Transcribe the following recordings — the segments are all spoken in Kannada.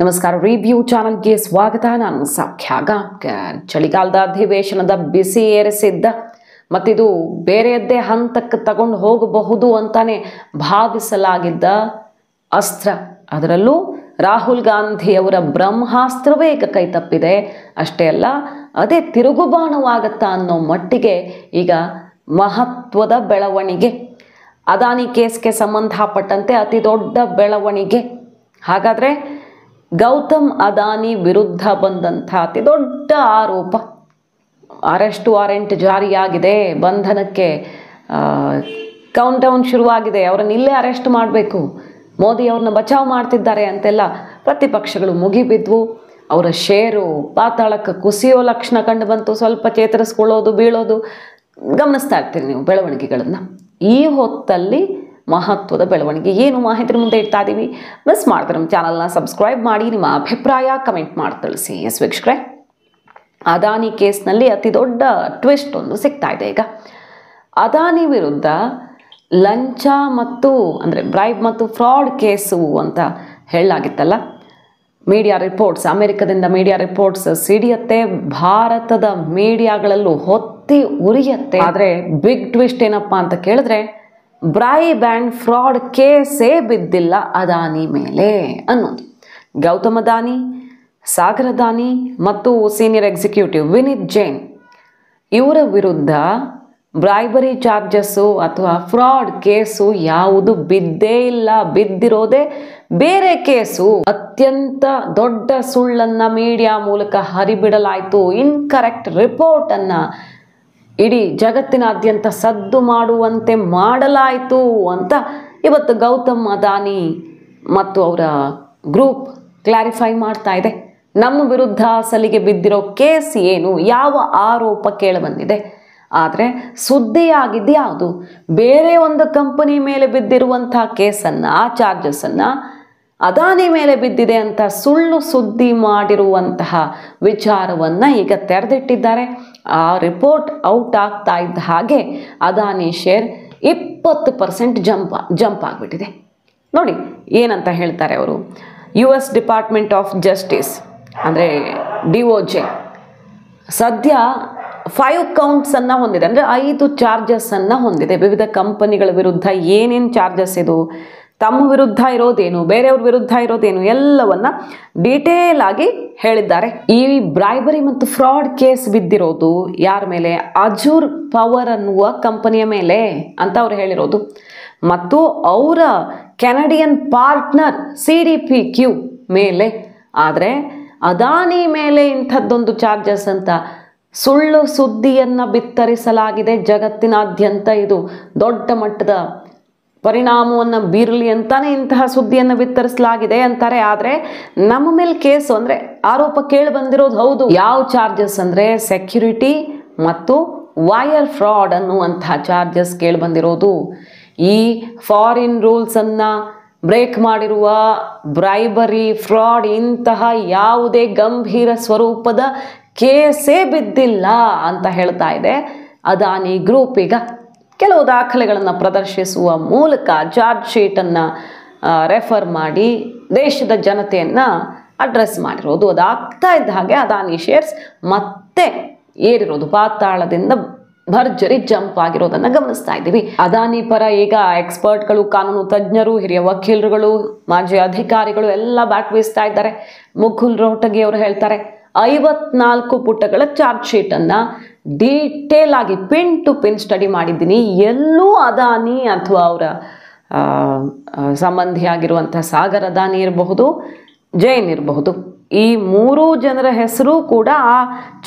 ನಮಸ್ಕಾರ, ರಿವ್ಯೂ ಚಾನಲ್ಗೆ ಸ್ವಾಗತ. ನಾನು ಸೌಖ್ಯ ಗಾಂವ್ಕರ್. ಚಳಿಗಾಲದ ಅಧಿವೇಶನದ ಬಿಸಿ ಏರಿಸಿದ್ದ ಮತ್ತಿದು ಬೇರೆಯದ್ದೇ ಹಂತಕ್ಕೆ ತಗೊಂಡು ಹೋಗಬಹುದು ಅಂತಾನೆ ಭಾವಿಸಲಾಗಿದ್ದ ಅಸ್ತ್ರ, ಅದರಲ್ಲೂ ರಾಹುಲ್ ಗಾಂಧಿಯವರ ಬ್ರಹ್ಮಾಸ್ತ್ರವೇ ಈಗ ಕೈ ತಪ್ಪಿದೆ. ಅಷ್ಟೇ ಅಲ್ಲ, ಅದೇ ತಿರುಗುಬಾಣವಾಗತ್ತಾ ಅನ್ನೋ ಮಟ್ಟಿಗೆ ಈಗ ಮಹತ್ವದ ಬೆಳವಣಿಗೆ. ಅದಾನಿ ಕೇಸ್ಗೆ ಸಂಬಂಧಪಟ್ಟಂತೆ ಅತಿ ದೊಡ್ಡ ಬೆಳವಣಿಗೆ. ಹಾಗಾದರೆ ಗೌತಮ್ ಅದಾನಿ ವಿರುದ್ಧ ಬಂದಂಥ ಅತಿ ದೊಡ್ಡ ಆರೋಪ, ಅರೆಸ್ಟ್ ವಾರೆಂಟ್ ಜಾರಿಯಾಗಿದೆ, ಬಂಧನಕ್ಕೆ ಕೌಂಟೌನ್ ಶುರುವಾಗಿದೆ, ಅವರನ್ನು ಇಲ್ಲೇ ಅರೆಸ್ಟ್ ಮಾಡಬೇಕು, ಮೋದಿ ಅವ್ರನ್ನ ಬಚಾವ್ ಮಾಡ್ತಿದ್ದಾರೆ ಅಂತೆಲ್ಲ ಪ್ರತಿಪಕ್ಷಗಳು ಮುಗಿಬಿದ್ವು. ಅವರ ಶೇರು ಪಾತಾಳಕ್ಕೆ ಕುಸಿಯೋ ಲಕ್ಷಣ ಕಂಡು ಬಂತು. ಸ್ವಲ್ಪ ಚೇತರಿಸ್ಕೊಳ್ಳೋದು, ಬೀಳೋದು ಗಮನಿಸ್ತಾ ಇರ್ತೀರಿ ನೀವು ಬೆಳವಣಿಗೆಗಳನ್ನು. ಈ ಹೊತ್ತಲ್ಲಿ ಮಹತ್ವದ ಬೆಳವಣಿಗೆ ಏನು ಮಾಹಿತಿ ಮುಂದೆ ಇಡ್ತಾ ಇದ್ದೀವಿ. ಮಿಸ್ ಮಾಡ್ತಾರೆ ನಮ್ಮ ಚಾನಲ್ನ ಸಬ್ಸ್ಕ್ರೈಬ್ ಮಾಡಿ, ನಿಮ್ಮ ಅಭಿಪ್ರಾಯ ಕಮೆಂಟ್ ಮಾಡಿ ತಿಳಿಸಿ. ಎಸ್ ವೀಕ್ಷಕರೇ, ಅದಾನಿ ಕೇಸ್ನಲ್ಲಿ ಅತಿ ದೊಡ್ಡ ಟ್ವಿಸ್ಟ್ ಒಂದು ಸಿಗ್ತಾ ಇದೆ. ಈಗ ಅದಾನಿ ವಿರುದ್ಧ ಲಂಚ ಮತ್ತು ಅಂದರೆ ಬ್ರೈಬ್ ಮತ್ತು ಫ್ರಾಡ್ ಕೇಸು ಅಂತ ಹೇಳಲಾಗಿತ್ತಲ್ಲ. ಮೀಡಿಯಾ ರಿಪೋರ್ಟ್ಸ್, ಅಮೆರಿಕದಿಂದ ಮೀಡಿಯಾ ರಿಪೋರ್ಟ್ಸ್ ಸಿಡಿಯತ್ತೆ, ಭಾರತದ ಮೀಡಿಯಾಗಳಲ್ಲೂ ಹೊತ್ತಿ ಉರಿಯತ್ತೆ. ಆದರೆ ಬಿಗ್ ಟ್ವಿಸ್ಟ್ ಏನಪ್ಪ ಅಂತ ಕೇಳಿದ್ರೆ, ಬ್ರೈಬ್ ಆ್ಯಂಡ್ ಫ್ರಾಡ್ ಕೇಸೇ ಬಿದ್ದಿಲ್ಲ ಅದಾನಿ ಮೇಲೆ ಅನ್ನೋದು. ಗೌತಮ್ ಅದಾನಿ, ಸಾಗರ್ ಅದಾನಿ ಮತ್ತು ಸೀನಿಯರ್ ಎಕ್ಸಿಕ್ಯೂಟಿವ್ ವಿನೀತ್ ಜೈನ್ ಇವರ ವಿರುದ್ಧ ಬ್ರೈಬರಿ ಚಾರ್ಜಸ್ಸು ಅಥವಾ ಫ್ರಾಡ್ ಕೇಸು ಯಾವುದು ಬಿದ್ದೇ ಇಲ್ಲ. ಬಿದ್ದಿರೋದೇ ಬೇರೆ ಕೇಸು. ಅತ್ಯಂತ ದೊಡ್ಡ ಸುಳ್ಳನ್ನು ಮೀಡಿಯಾ ಮೂಲಕ ಹರಿಬಿಡಲಾಯಿತು. ಇನ್ಕರೆಕ್ಟ್ ರಿಪೋರ್ಟನ್ನು ಇಡೀ ಜಗತ್ತಿನಾದ್ಯಂತ ಸದ್ದು ಮಾಡುವಂತೆ ಮಾಡಲಾಯಿತು ಅಂತ ಇವತ್ತು ಗೌತಮ್ ಅದಾನಿ ಮತ್ತು ಅವರ ಗ್ರೂಪ್ ಕ್ಲಾರಿಫೈ ಮಾಡ್ತಾ ಇದೆ. ನಮ್ಮ ವಿರುದ್ಧ ಸಲಿಗೆ ಬಿದ್ದಿರೋ ಕೇಸ್ ಏನು, ಯಾವ ಆರೋಪ ಕೇಳಿಬಂದಿದೆ. ಆದರೆ ಸುದ್ದಿಯಾಗಿದ್ದು ಯಾವುದು? ಬೇರೆ ಒಂದು ಕಂಪನಿ ಮೇಲೆ ಬಿದ್ದಿರುವಂಥ ಕೇಸನ್ನು, ಆ ಚಾರ್ಜಸನ್ನು ಅದಾನಿ ಮೇಲೆ ಬಿದ್ದಿದೆ ಅಂತ ಸುಳ್ಳು ಸುದ್ದಿ ಮಾಡಿರುವಂತಹ ವಿಚಾರವನ್ನು ಈಗ ತೆರೆದಿಟ್ಟಿದ್ದಾರೆ. ಆ ರಿಪೋರ್ಟ್ ಔಟ್ ಆಗ್ತಾ ಇದ್ದ ಹಾಗೆ ಅದಾನಿ ಶೇರ್ 20% ಜಂಪ್ ಆಗಿಬಿಟ್ಟಿದೆ. ನೋಡಿ ಏನಂತ ಹೇಳ್ತಾರೆ ಅವರು. US ಡಿಪಾರ್ಟ್ಮೆಂಟ್ ಆಫ್ ಜಸ್ಟಿಸ್ ಅಂದರೆ DOJ ಸದ್ಯ 5 ಕೌಂಟ್ಸನ್ನು ಹೊಂದಿದೆ, ಅಂದರೆ 5 ಚಾರ್ಜಸ್ಸನ್ನು ಹೊಂದಿದೆ. ವಿವಿಧ ಕಂಪನಿಗಳ ವಿರುದ್ಧ ಏನೇನು ಚಾರ್ಜಸ್ ಇದು, ತಮ್ಮ ವಿರುದ್ಧ ಇರೋದೇನು, ಬೇರೆಯವ್ರ ವಿರುದ್ಧ ಇರೋದೇನು ಎಲ್ಲವನ್ನ ಡೀಟೇಲ್ ಆಗಿ ಹೇಳಿದ್ದಾರೆ. ಈ ಬ್ರೈಬರಿ ಮತ್ತು ಫ್ರಾಡ್ ಕೇಸ್ ಬಿದ್ದಿರೋದು ಯಾರ ಮೇಲೆ? ಅಜೂರ್ ಪವರ್ ಅನ್ನುವ ಕಂಪನಿಯ ಮೇಲೆ ಅಂತ ಅವ್ರು ಹೇಳಿರೋದು. ಮತ್ತು ಅವರ ಕೆನಡಿಯನ್ ಪಾರ್ಟ್ನರ್ CDPQ ಮೇಲೆ. ಆದರೆ ಅದಾನಿ ಮೇಲೆ ಇಂಥದ್ದೊಂದು ಚಾರ್ಜಸ್ ಅಂತ ಸುಳ್ಳು ಸುದ್ದಿಯನ್ನು ಬಿತ್ತರಿಸಲಾಗಿದೆ. ಜಗತ್ತಿನಾದ್ಯಂತ ಇದು ದೊಡ್ಡ ಮಟ್ಟದ ಪರಿಣಾಮವನ್ನು ಬೀರಲಿ ಅಂತಾನೆ ಇಂತಹ ಸುದ್ದಿಯನ್ನು ಬಿತ್ತರಿಸಲಾಗಿದೆ ಅಂತಾರೆ. ಆದರೆ ನಮ್ಮ ಮೇಲೆ ಕೇಸು ಅಂದರೆ ಆರೋಪ ಕೇಳಿ ಬಂದಿರೋದು ಹೌದು. ಯಾವ ಚಾರ್ಜಸ್ ಅಂದರೆ ಸೆಕ್ಯೂರಿಟಿ ಮತ್ತು ವೈರ್ ಫ್ರಾಡ್ ಅನ್ನುವಂತಹ ಚಾರ್ಜಸ್ ಕೇಳಿ ಬಂದಿರೋದು. ಈ ಫಾರಿನ್ ರೂಲ್ಸನ್ನು ಬ್ರೇಕ್ ಮಾಡಿರುವ ಬ್ರೈಬರಿ, ಫ್ರಾಡ್ ಇಂತಹ ಯಾವುದೇ ಗಂಭೀರ ಸ್ವರೂಪದ ಕೇಸೇ ಬಿದ್ದಿಲ್ಲ ಅಂತ ಹೇಳ್ತಾ ಇದೆ ಅದಾನಿ ಗ್ರೂಪ್. ಈಗ ಕೆಲವು ದಾಖಲೆಗಳನ್ನು ಪ್ರದರ್ಶಿಸುವ ಮೂಲಕ ಚಾರ್ಜ್ ಶೀಟನ್ನು ರೆಫರ್ ಮಾಡಿ ದೇಶದ ಜನತೆಯನ್ನು ಅಡ್ರೆಸ್ ಮಾಡಿರೋದು. ಅದಾಗ್ತಾ ಇದ್ದ ಹಾಗೆ ಅದಾನಿ ಶೇರ್ಸ್ ಮತ್ತೆ ಏರಿರೋದು, ಪಾತಾಳದಿಂದ ಭರ್ಜರಿ ಜಂಪ್ ಆಗಿರೋದನ್ನು ಗಮನಿಸ್ತಾ ಇದ್ದೀವಿ. ಅದಾನಿ ಪರ ಈಗ ಎಕ್ಸ್ಪರ್ಟ್ಗಳು, ಕಾನೂನು ತಜ್ಞರು, ಹಿರಿಯ ವಕೀಲರುಗಳು, ಮಾಜಿ ಅಧಿಕಾರಿಗಳು ಎಲ್ಲ ಬ್ಯಾಟ್ ಬೀಸ್ತಾ ಇದ್ದಾರೆ. ಮುಕುಲ್ ರೋಹಟಗಿ ಅವರು ಹೇಳ್ತಾರೆ, 54 ಪುಟಗಳ ಚಾರ್ಜ್ ಶೀಟನ್ನು ಡೀಟೇಲ್ ಆಗಿ ಪಿನ್ ಟು ಪಿನ್ ಸ್ಟಡಿ ಮಾಡಿದ್ದೀನಿ. ಎಲ್ಲೂ ಅದಾನಿ ಅಥವಾ ಅವರ ಸಂಬಂಧಿಯಾಗಿರುವಂಥ ಸಾಗರ್ ಅದಾನಿ ಇರಬಹುದು, ಜೈನ್ ಇರಬಹುದು, ಈ 3 ಜನರ ಹೆಸರು ಕೂಡ ಆ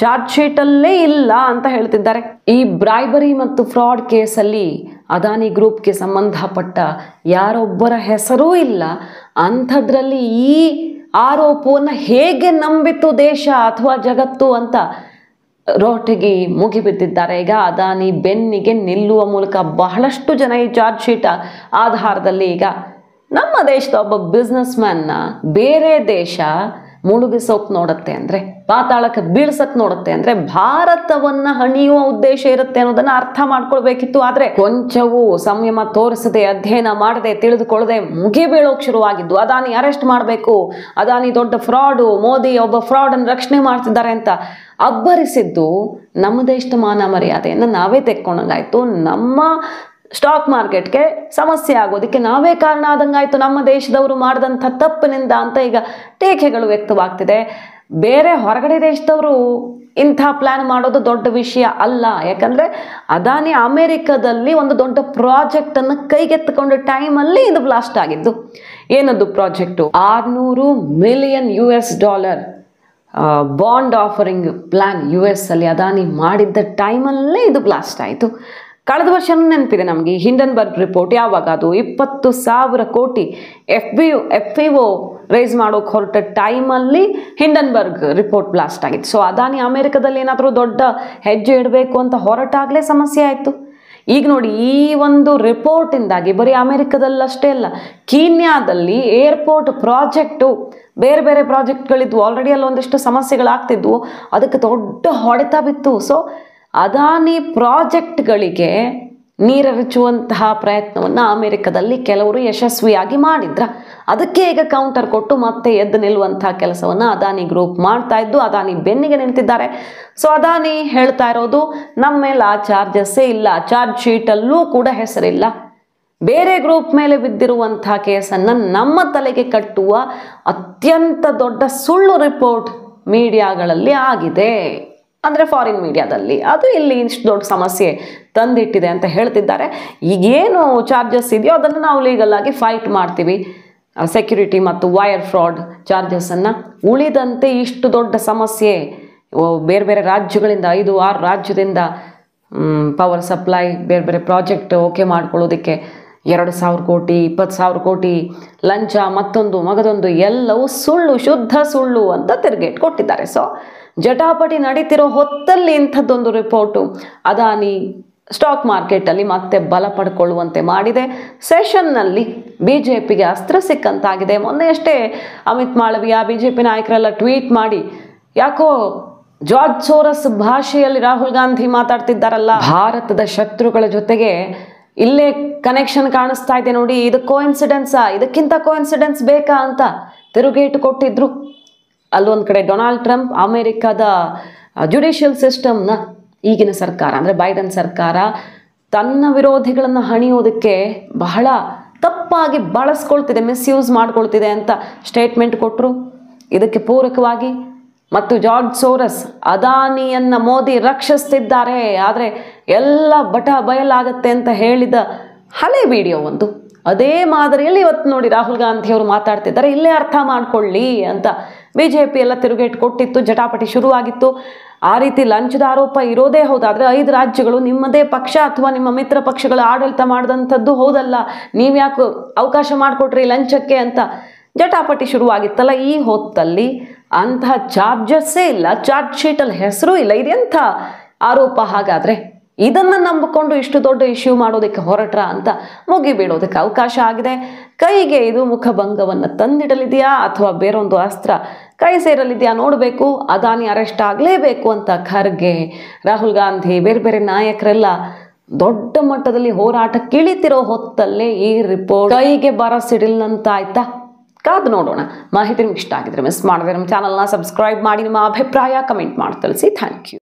ಚಾರ್ಜ್ ಶೀಟಲ್ಲೇ ಇಲ್ಲ ಅಂತ ಹೇಳ್ತಿದ್ದಾರೆ. ಈ ಬ್ರೈಬರಿ ಮತ್ತು ಫ್ರಾಡ್ ಕೇಸಲ್ಲಿ ಅದಾನಿ ಗ್ರೂಪ್ಗೆ ಸಂಬಂಧಪಟ್ಟ ಯಾರೊಬ್ಬರ ಹೆಸರೂ ಇಲ್ಲ. ಅಂಥದ್ರಲ್ಲಿ ಈ ಆರೋಪವನ್ನು ಹೇಗೆ ನಂಬಿತು ದೇಶ ಅಥವಾ ಜಗತ್ತು ಅಂತ ರೋಹಟಗಿ ಮುಗಿಬಿದ್ದಿದ್ದಾರೆ. ಈಗ ಅದಾನಿ ಬೆನ್ನಿಗೆ ನಿಲ್ಲುವ ಮೂಲಕ ಬಹಳಷ್ಟು ಜನ ಈ ಚಾರ್ಜ್ ಶೀಟ್ ಆಧಾರದಲ್ಲಿ ಈಗ ನಮ್ಮ ದೇಶದ ಒಬ್ಬ ಬಿಸ್ನೆಸ್ ಮ್ಯಾನ್ನ ಬೇರೆ ದೇಶ ಮುಳುಗಿಸೋಕೆ ನೋಡುತ್ತೆ ಅಂದರೆ ಪಾತಾಳಕ್ಕೆ ಬೀಳ್ಸಕ್ ನೋಡುತ್ತೆ. ಅಂದ್ರೆ ಭಾರತವನ್ನ ಹಣಿಯುವ ಉದ್ದೇಶ ಇರುತ್ತೆ ಅನ್ನೋದನ್ನ ಅರ್ಥ ಮಾಡ್ಕೊಳ್ಬೇಕಿತ್ತು. ಆದ್ರೆ ಕೊಂಚವೂ ಸಂಯಮ ತೋರಿಸದೆ, ಅಧ್ಯಯನ ಮಾಡದೆ, ತಿಳಿದುಕೊಳ್ಳದೆ ಮುಗಿಬೀಳೋಕ್ ಶುರುವಾಗಿದ್ದು. ಅದಾನಿ ಅರೆಸ್ಟ್ ಮಾಡಬೇಕು, ಅದಾನಿ ದೊಡ್ಡ ಫ್ರಾಡು, ಮೋದಿ ಒಬ್ಬ ಫ್ರಾಡ್ ಅನ್ನು ರಕ್ಷಣೆ ಮಾಡ್ತಿದ್ದಾರೆ ಅಂತ ಅಬ್ಬರಿಸಿದ್ದು ನಮ್ಮ ದೇಶದ ಮಾನ ಮರ್ಯಾದೆಯನ್ನು ನಾವೇ ತೆಕ್ಕೊಂಡಂಗಾಯ್ತು. ನಮ್ಮ ಸ್ಟಾಕ್ ಮಾರ್ಕೆಟ್ಗೆ ಸಮಸ್ಯೆ ಆಗೋದಕ್ಕೆ ನಾವೇ ಕಾರಣ ಆದಂಗಾಯ್ತು, ನಮ್ಮ ದೇಶದವರು ಮಾಡಿದಂಥ ತಪ್ಪಿನಿಂದ ಅಂತ ಈಗ ಟೀಕೆಗಳು ವ್ಯಕ್ತವಾಗ್ತಿದೆ. ಬೇರೆ ಹೊರಗಡೆ ದೇಶದವರು ಇಂಥ ಪ್ಲಾನ್ ಮಾಡೋದು ದೊಡ್ಡ ವಿಷಯ ಅಲ್ಲ. ಯಾಕಂದ್ರೆ ಅದಾನಿ ಅಮೆರಿಕದಲ್ಲಿ ಒಂದು ದೊಡ್ಡ ಪ್ರಾಜೆಕ್ಟ್ ಅನ್ನು ಕೈಗೆತ್ತಿಕೊಂಡ ಟೈಮಲ್ಲಿ ಇದು ಬ್ಲಾಸ್ಟ್ ಆಗಿದ್ದು. ಏನದು project? $600 million bond offering plan US ಅಲ್ಲಿ ಅದಾನಿ ಮಾಡಿದ್ದ ಟೈಮಲ್ಲೇ ಇದು ಬ್ಲಾಸ್ಟ್ ಆಯಿತು. ಕಳೆದ ವರ್ಷ ನೆನಪಿದೆ ನಮಗೆ ಹಿಂಡನ್ಬರ್ಗ್ ರಿಪೋರ್ಟ್. ಯಾವಾಗ ಅದು 20,000 ಕೋಟಿ FPO ರೈಸ್ ಮಾಡೋಕೆ ಹೊರಟ ಟೈಮಲ್ಲಿ ಹಿಂಡನ್ಬರ್ಗ್ ರಿಪೋರ್ಟ್ ಬ್ಲಾಸ್ಟ್ ಆಗಿತ್ತು. ಸೊ ಅದಾನಿ ಅಮೆರಿಕದಲ್ಲಿ ಏನಾದರೂ ದೊಡ್ಡ ಹೆಜ್ಜೆ ಇಡಬೇಕು ಅಂತ ಹೊರಟಾಗಲೇ ಸಮಸ್ಯೆ ಆಯಿತು. ಈಗ ನೋಡಿ, ಈ ಒಂದು ರಿಪೋರ್ಟಿಂದಾಗಿ ಬರೀ ಅಮೆರಿಕದಲ್ಲಷ್ಟೇ ಅಲ್ಲ, ಕೀನ್ಯಾದಲ್ಲಿ ಏರ್ಪೋರ್ಟ್ ಪ್ರಾಜೆಕ್ಟು, ಬೇರೆ ಬೇರೆ ಪ್ರಾಜೆಕ್ಟ್ಗಳಿದ್ವು, ಆಲ್ರೆಡಿ ಅಲ್ಲೊಂದಿಷ್ಟು ಸಮಸ್ಯೆಗಳಾಗ್ತಿದ್ವು, ಅದಕ್ಕೆ ದೊಡ್ಡ ಹೊಡೆತ ಬಿತ್ತು. ಸೊ ಅದಾನಿ ಪ್ರಾಜೆಕ್ಟ್ಗಳಿಗೆ ನೀರೆರಚುವಂತಹ ಪ್ರಯತ್ನವನ್ನು ಅಮೆರಿಕದಲ್ಲಿ ಕೆಲವರು ಯಶಸ್ವಿಯಾಗಿ ಮಾಡಿದ್ರ. ಅದಕ್ಕೆ ಈಗ ಕೌಂಟರ್ ಕೊಟ್ಟು ಮತ್ತೆ ಎದ್ದು ನಿಲ್ಲುವಂತಹ ಕೆಲಸವನ್ನು ಅದಾನಿ ಗ್ರೂಪ್ ಮಾಡ್ತಾ ಇದ್ದು, ಅದಾನಿ ಬೆನ್ನಿಗೆ ನಿಂತಿದ್ದಾರೆ. ಸೊ ಅದಾನಿ ಹೇಳ್ತಾ ಇರೋದು, ನಮ್ಮ ಮೇಲೆ ಆ ಚಾರ್ಜಸ್ಸೇ ಇಲ್ಲ, ಚಾರ್ಜ್ ಶೀಟಲ್ಲೂ ಕೂಡ ಹೆಸರಿಲ್ಲ, ಬೇರೆ ಗ್ರೂಪ್ ಮೇಲೆ ಬಿದ್ದಿರುವಂತಹ ಕೇಸನ್ನು ನಮ್ಮ ತಲೆಗೆ ಕಟ್ಟುವ ಅತ್ಯಂತ ದೊಡ್ಡ ಸುಳ್ಳು ರಿಪೋರ್ಟ್ ಮೀಡಿಯಾಗಳಲ್ಲಿ ಆಗಿದೆ. ಅಂದರೆ ಫಾರಿನ್ ಮೀಡಿಯಾದಲ್ಲಿ ಅದು ಇಲ್ಲಿ ಇಷ್ಟು ದೊಡ್ಡ ಸಮಸ್ಯೆ ತಂದಿಟ್ಟಿದೆ ಅಂತ ಹೇಳ್ತಿದ್ದಾರೆ. ಈಗೇನು ಚಾರ್ಜಸ್ ಇದೆಯೋ ಅದನ್ನು ನಾವು ಲೀಗಲ್ ಆಗಿ ಫೈಟ್ ಮಾಡ್ತೀವಿ, ಸೆಕ್ಯೂರಿಟಿ ಮತ್ತು ವೈರ್ ಫ್ರಾಡ್ ಚಾರ್ಜಸನ್ನು. ಉಳಿದಂತೆ ಇಷ್ಟು ದೊಡ್ಡ ಸಮಸ್ಯೆ ಬೇರೆ ಬೇರೆ ರಾಜ್ಯಗಳಿಂದ 5-6 ರಾಜ್ಯದಿಂದ ಪವರ್ ಸಪ್ಲೈ ಬೇರೆ ಬೇರೆ ಪ್ರಾಜೆಕ್ಟ್ ಓಕೆ ಮಾಡ್ಕೊಳ್ಳೋದಕ್ಕೆ 2,000 ಕೋಟಿ 20,000 ಕೋಟಿ ಲಂಚ, ಮತ್ತೊಂದು ಮಗದೊಂದು, ಎಲ್ಲವೂ ಸುಳ್ಳು, ಶುದ್ಧ ಸುಳ್ಳು ಅಂತ ತಿರುಗೇಟ್ ಕೊಟ್ಟಿದ್ದಾರೆ. ಸೊ ಜಟಾಪಟಿ ನಡೀತಿರೋ ಹೊತ್ತಲ್ಲಿ ಇಂಥದ್ದೊಂದು ರಿಪೋರ್ಟು ಅದಾನಿ ಸ್ಟಾಕ್ ಮಾರ್ಕೆಟಲ್ಲಿ ಮತ್ತೆ ಬಲ ಪಡ್ಕೊಳ್ಳುವಂತೆ ಮಾಡಿದೆ. ಸೆಷನ್ನಲ್ಲಿ BJPಗೆ ಅಸ್ತ್ರ ಸಿಕ್ಕಂತಾಗಿದೆ. ಮೊನ್ನೆಯಷ್ಟೇ ಅಮಿತ್ ಮಾಳವಿಯಾ BJP ನಾಯಕರೆಲ್ಲ ಟ್ವೀಟ್ ಮಾಡಿ, ಯಾಕೋ ಜಾರ್ಜ್ ಸೋರಸ್ ಭಾಷೆಯಲ್ಲಿ ರಾಹುಲ್ ಗಾಂಧಿ ಮಾತಾಡ್ತಿದ್ದಾರಲ್ಲ, ಭಾರತದ ಶತ್ರುಗಳ ಜೊತೆಗೆ ಇಲ್ಲೇ ಕನೆಕ್ಷನ್ ಕಾಣಿಸ್ತಾ ಇದೆ ನೋಡಿ, ಇದು ಕೋಇನ್ಸಿಡೆನ್ಸಾ, ಇದಕ್ಕಿಂತ ಕೋಇನ್ಸಿಡೆನ್ಸ್ ಬೇಕಾ ಅಂತ ತಿರುಗೇಟು ಕೊಟ್ಟಿದ್ರು. ಅಲ್ಲೊಂದು ಕಡೆ ಡೊನಾಲ್ಡ್ ಟ್ರಂಪ್ ಅಮೆರಿಕದ ಜುಡಿಷಿಯಲ್ ಸಿಸ್ಟಮ್ನ ಈಗಿನ ಸರ್ಕಾರ ಅಂದರೆ ಬೈಡನ್ ಸರ್ಕಾರ ತನ್ನ ವಿರೋಧಿಗಳನ್ನು ಹಣಿಯೋದಕ್ಕೆ ಬಹಳ ತಪ್ಪಾಗಿ ಬಳಸ್ಕೊಳ್ತಿದೆ, ಮಿಸ್ಯೂಸ್ ಮಾಡ್ಕೊಳ್ತಿದೆ ಅಂತ ಸ್ಟೇಟ್ಮೆಂಟ್ ಕೊಟ್ಟರು. ಇದಕ್ಕೆ ಪೂರಕವಾಗಿ ಮತ್ತು ಜಾರ್ಜ್ ಸೋರಸ್ ಅದಾನಿಯನ್ನು ಮೋದಿ ರಕ್ಷಿಸ್ತಿದ್ದಾರೆ, ಆದರೆ ಎಲ್ಲ ಬಯಲಾಗತ್ತೆ ಅಂತ ಹೇಳಿದ ಹಳೆ ವಿಡಿಯೋ ಒಂದು, ಅದೇ ಮಾದರಿಯಲ್ಲಿ ಇವತ್ತು ನೋಡಿ ರಾಹುಲ್ ಗಾಂಧಿ ಅವರು ಮಾತಾಡ್ತಿದ್ದಾರೆ. ಇಲ್ಲೇ ಅರ್ಥ ಮಾಡ್ಕೊಳ್ಳಿ ಅಂತ BJP ಎಲ್ಲ ತಿರುಗೇಟು ಕೊಟ್ಟಿತ್ತು, ಜಟಾಪಟಿ ಶುರುವಾಗಿತ್ತು. ಆ ರೀತಿ ಲಂಚದ ಆರೋಪ ಇರೋದೇ ಹೌದಾದರೆ 5 ರಾಜ್ಯಗಳು ನಿಮ್ಮದೇ ಪಕ್ಷ ಅಥವಾ ನಿಮ್ಮ ಮಿತ್ರ ಪಕ್ಷಗಳ ಆಡಳಿತ ಮಾಡಿದಂಥದ್ದು ಹೌದಲ್ಲ, ನೀವ್ಯಾಕೆ ಅವಕಾಶ ಮಾಡಿಕೊಟ್ರಿ ಲಂಚಕ್ಕೆ ಅಂತ ಜಟಾಪಟಿ ಶುರುವಾಗಿತ್ತಲ್ಲ. ಈ ಹೊತ್ತಲ್ಲಿ ಅಂತಹ ಚಾರ್ಜಸ್ಸೇ ಇಲ್ಲ, ಚಾರ್ಜ್ ಶೀಟಲ್ಲಿ ಹೆಸರು ಇಲ್ಲ, ಇದೆಂಥ ಆರೋಪ ಹಾಗಾದರೆ? ಇದನ್ನು ನಂಬಿಕೊಂಡು ಇಷ್ಟು ದೊಡ್ಡ ಇಶ್ಯೂ ಮಾಡೋದಕ್ಕೆ ಹೊರಟ್ರ ಅಂತ ಮುಗಿಬೀಳೋದಕ್ಕೆ ಅವಕಾಶ ಆಗಿದೆ. ಕೈಗೆ ಇದು ಮುಖಭಂಗವನ್ನು ತಂದಿಡಲಿದೆಯಾ ಅಥವಾ ಬೇರೊಂದು ಅಸ್ತ್ರ ಕೈ ಸೇರಲಿದೆಯಾ ನೋಡಬೇಕು. ಅದಾನಿ ಅರೆಸ್ಟ್ ಆಗಲೇಬೇಕು ಅಂತ ಖರ್ಗೆ, ರಾಹುಲ್ ಗಾಂಧಿ, ಬೇರೆ ಬೇರೆ ನಾಯಕರೆಲ್ಲ ದೊಡ್ಡ ಮಟ್ಟದಲ್ಲಿ ಹೋರಾಟಕ್ಕಿಳಿತಿರೋ ಹೊತ್ತಲ್ಲೇ ಈ ರಿಪೋರ್ಟ್ ಕೈಗೆ ಬರಸಿಡಿಲ್ಲಂತ ಆಯ್ತಾ? ಕಾದು ನೋಡೋಣ. ಮಾಹಿತಿ ನಿಮ್ಗೆ ಇಷ್ಟ ಆಗಿದ್ರೆ ಮಿಸ್ ಮಾಡಿದ್ರೆ ನಮ್ಮ ಚಾನಲ್ನ ಸಬ್ಸ್ಕ್ರೈಬ್ ಮಾಡಿ, ನಿಮ್ಮ ಅಭಿಪ್ರಾಯ ಕಮೆಂಟ್ ಮಾಡಿ ತಿಳಿಸಿ. Thank you.